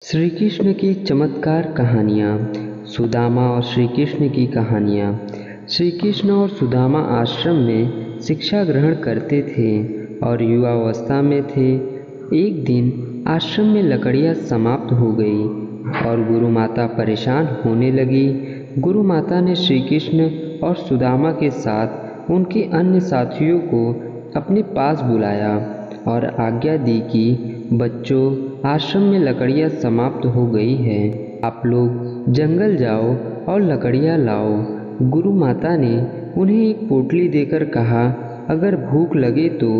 श्री कृष्ण की चमत्कार कहानियाँ। सुदामा और श्री कृष्ण की कहानियाँ। श्री कृष्ण और सुदामा आश्रम में शिक्षा ग्रहण करते थे और युवावस्था में थे। एक दिन आश्रम में लकड़ियाँ समाप्त हो गई और गुरु माता परेशान होने लगी। गुरु माता ने श्री कृष्ण और सुदामा के साथ उनके अन्य साथियों को अपने पास बुलाया और आज्ञा दी कि बच्चों, आश्रम में लकड़ियाँ समाप्त हो गई है, आप लोग जंगल जाओ और लकड़ियाँ लाओ। गुरु माता ने उन्हें एक पोटली देकर कहा, अगर भूख लगे तो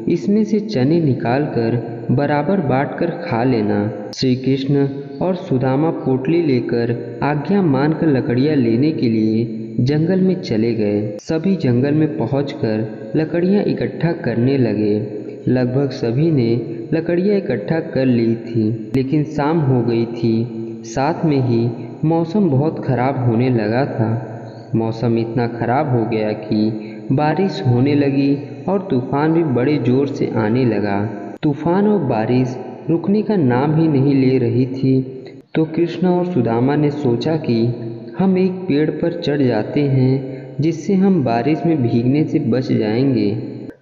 इसमें से चने निकालकर बराबर बांटकर खा लेना। श्री कृष्ण और सुदामा पोटली लेकर आज्ञा मानकर लकड़ियाँ लेने के लिए जंगल में चले गए। सभी जंगल में पहुंचकर लकड़ियाँ इकट्ठा करने लगे। लगभग सभी ने लकड़ियाँ इकट्ठा कर ली थी, लेकिन शाम हो गई थी। साथ में ही मौसम बहुत खराब होने लगा था। मौसम इतना खराब हो गया कि बारिश होने लगी और तूफान भी बड़े जोर से आने लगा। तूफान और बारिश रुकने का नाम ही नहीं ले रही थी। तो कृष्ण और सुदामा ने सोचा कि हम एक पेड़ पर चढ़ जाते हैं, जिससे हम बारिश में भीगने से बच जाएंगे।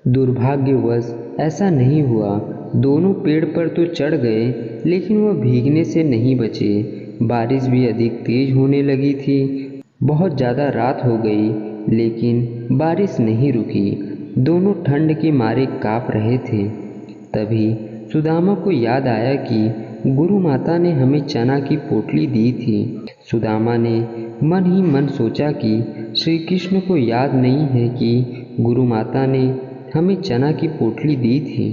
दुर्भाग्यवश ऐसा नहीं हुआ। दोनों पेड़ पर तो चढ़ गए, लेकिन वह भीगने से नहीं बचे। बारिश भी अधिक तेज होने लगी थी। बहुत ज़्यादा रात हो गई, लेकिन बारिश नहीं रुकी। दोनों ठंड के मारे काँप रहे थे। तभी सुदामा को याद आया कि गुरु माता ने हमें चना की पोटली दी थी। सुदामा ने मन ही मन सोचा कि श्री कृष्ण को याद नहीं है कि गुरु माता ने हमें चना की पोटली दी थी।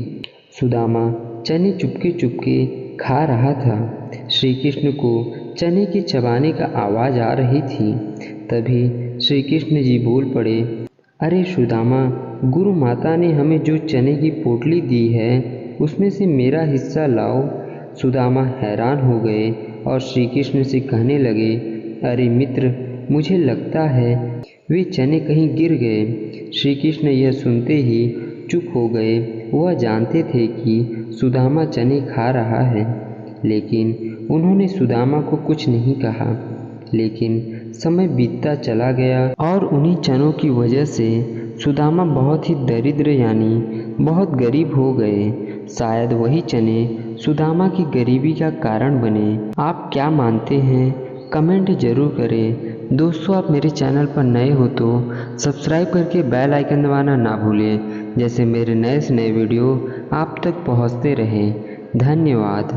सुदामा चने चुपके चुपके खा रहा था। श्री कृष्ण को चने के चबाने का आवाज़ आ रही थी। तभी श्री कृष्ण जी बोल पड़े, अरे सुदामा, गुरु माता ने हमें जो चने की पोटली दी है उसमें से मेरा हिस्सा लाओ। सुदामा हैरान हो गए और श्री कृष्ण से कहने लगे, अरे मित्र, मुझे लगता है वे चने कहीं गिर गए। श्री कृष्ण यह सुनते ही चुप हो गए। वह जानते थे कि सुदामा चने खा रहा है, लेकिन उन्होंने सुदामा को कुछ नहीं कहा। लेकिन समय बीतता चला गया और उन्हीं चनों की वजह से सुदामा बहुत ही दरिद्र यानी बहुत गरीब हो गए। शायद वही चने सुदामा की गरीबी का कारण बने। आप क्या मानते हैं? कमेंट जरूर करें। दोस्तों, आप मेरे चैनल पर नए हो तो सब्सक्राइब करके बेल आइकन दबाना ना भूलें, जैसे मेरे नए से नए वीडियो आप तक पहुंचते रहें। धन्यवाद।